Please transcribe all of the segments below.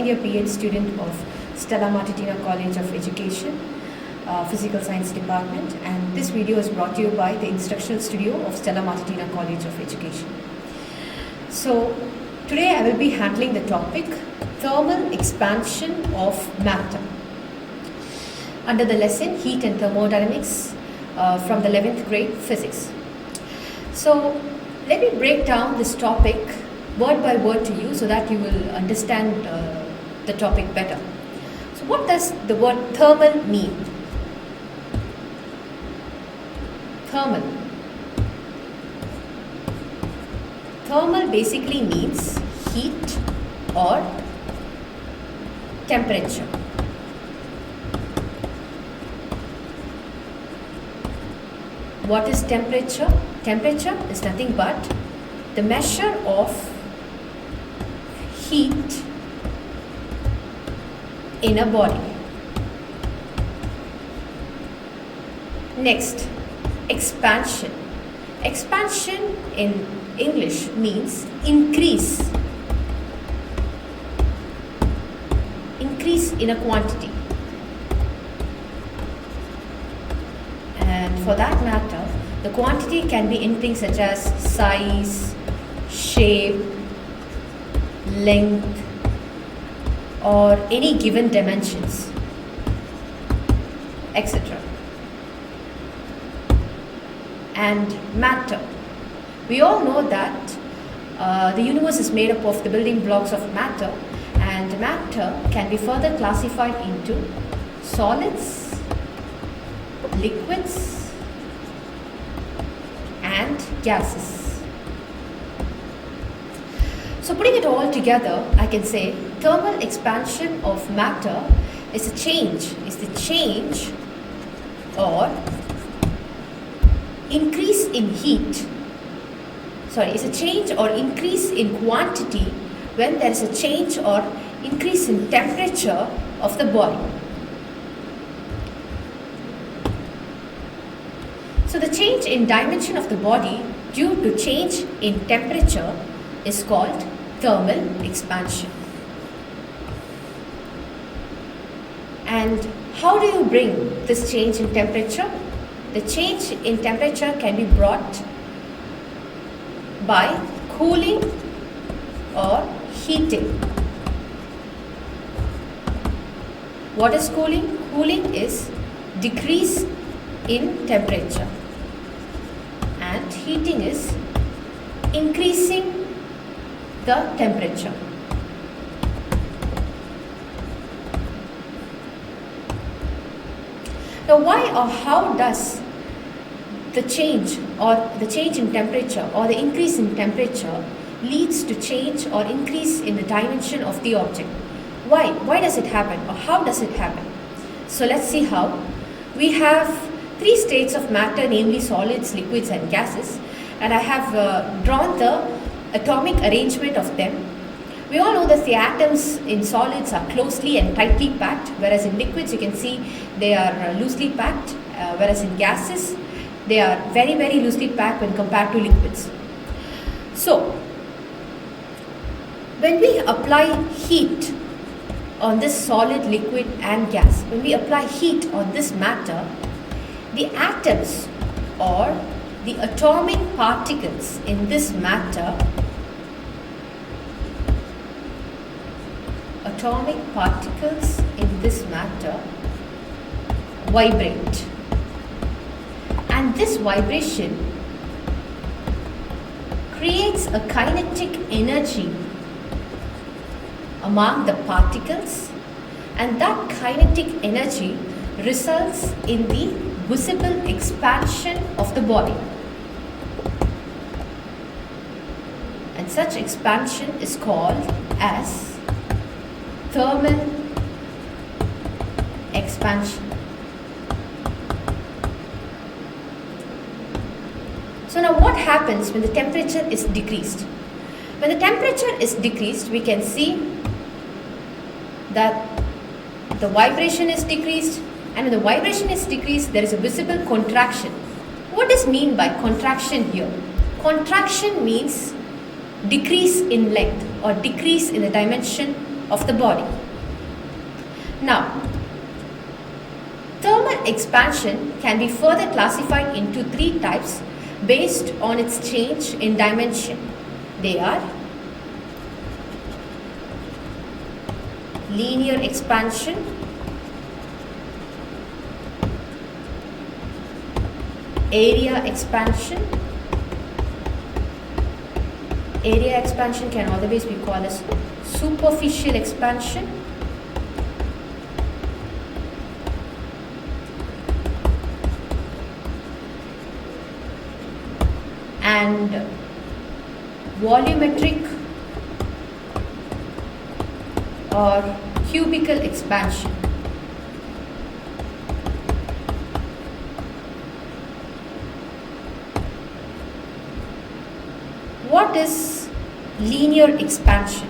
year B.Ed student of Stella Matutina College of Education, Physical Science Department, and this video is brought to you by the Instructional Studio of Stella Matutina College of Education. So today I will be handling the topic thermal expansion of matter under the lesson Heat and Thermodynamics from the 11th grade Physics. So let me break down this topic word by word to you so that you will understand the topic better. So what does the word thermal mean? Thermal. Thermal basically means heat or temperature. What is temperature? Temperature is nothing but the measure of heat in a body. Next, expansion. Expansion in English means increase. Increase in a quantity. And for that matter, the quantity can be anything such as size, shape, length, or any given dimensions, etc. And matter. We all know that the universe is made up of the building blocks of matter, and matter can be further classified into solids, liquids, and gases. So putting it all together, I can say thermal expansion of matter is the change or increase in heat. It's a change or increase in quantity when there is a change or increase in temperature of the body. So the change in dimension of the body due to change in temperature is called thermal expansion. And how do you bring this change in temperature? The change in temperature can be brought by cooling or heating. What is cooling? Cooling is decrease in temperature, and heating is increasing the temperature. Now, why or how does the change in temperature or the increase in temperature leads to change or increase in the dimension of the object? Why does it happen, or how does it happen? So let's see how. We have three states of matter, namely solids, liquids, and gases, and I have drawn the atomic arrangement of them. We all know that the atoms in solids are closely and tightly packed, whereas in liquids you can see they are loosely packed, whereas in gases they are very, very loosely packed when compared to liquids. So when we apply heat on this solid, liquid, and gas, when we apply heat on this matter, the atoms or the atomic particles in this matter vibrate, and this vibration creates a kinetic energy among the particles, and that kinetic energy results in the visible expansion of the body, and such expansion is called as thermal expansion. So now what happens when the temperature is decreased? When the temperature is decreased, we can see that the vibration is decreased, and when the vibration is decreased, there is a visible contraction. What does mean by contraction here? Contraction means decrease in length or decrease in the dimension of the body. Now, thermal expansion can be further classified into three types based on its change in dimension. They are linear expansion, area expansion. Area expansion can always be called as superficial expansion, and volumetric or cubical expansion. What is linear expansion?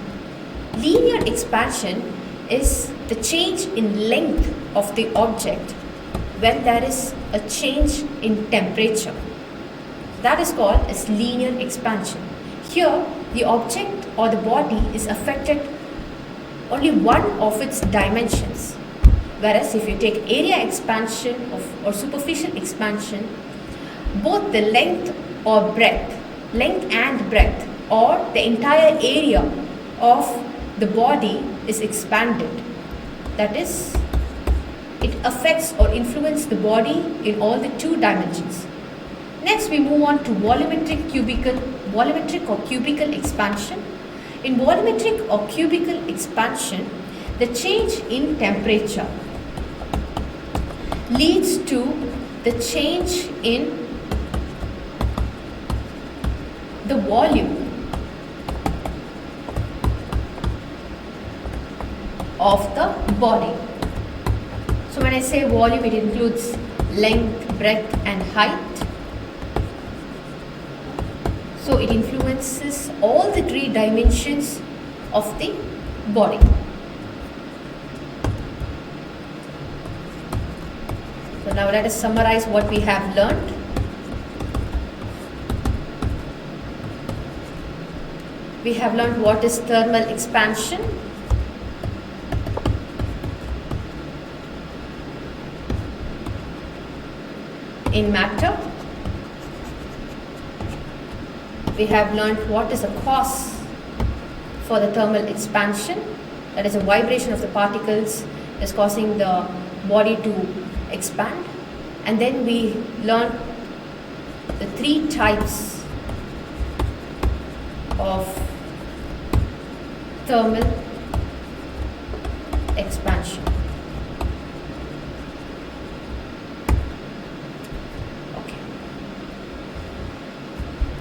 Linear expansion is the change in length of the object when there is a change in temperature. That is called as linear expansion. Here, the object or the body is affected only one of its dimensions. Whereas if you take area expansion or superficial expansion, both the length and breadth, or the entire area of the body is expanded. That is, it affects or influences the body in all the two dimensions. Next, we move on to volumetric or cubical expansion. In volumetric or cubical expansion, the change in temperature leads to the change in the volume of the body. So when I say volume, it includes length, breadth and height. So it influences all the three dimensions of the body. So now let us summarize what we have learned. We have learned what is thermal expansion, in matter. We have learned what is a cause for the thermal expansion, that is a vibration of the particles is causing the body to expand. And then we learned the three types of thermal expansion.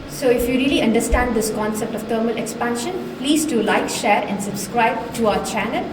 So if you really understand this concept of thermal expansion, please do like, share and subscribe to our channel.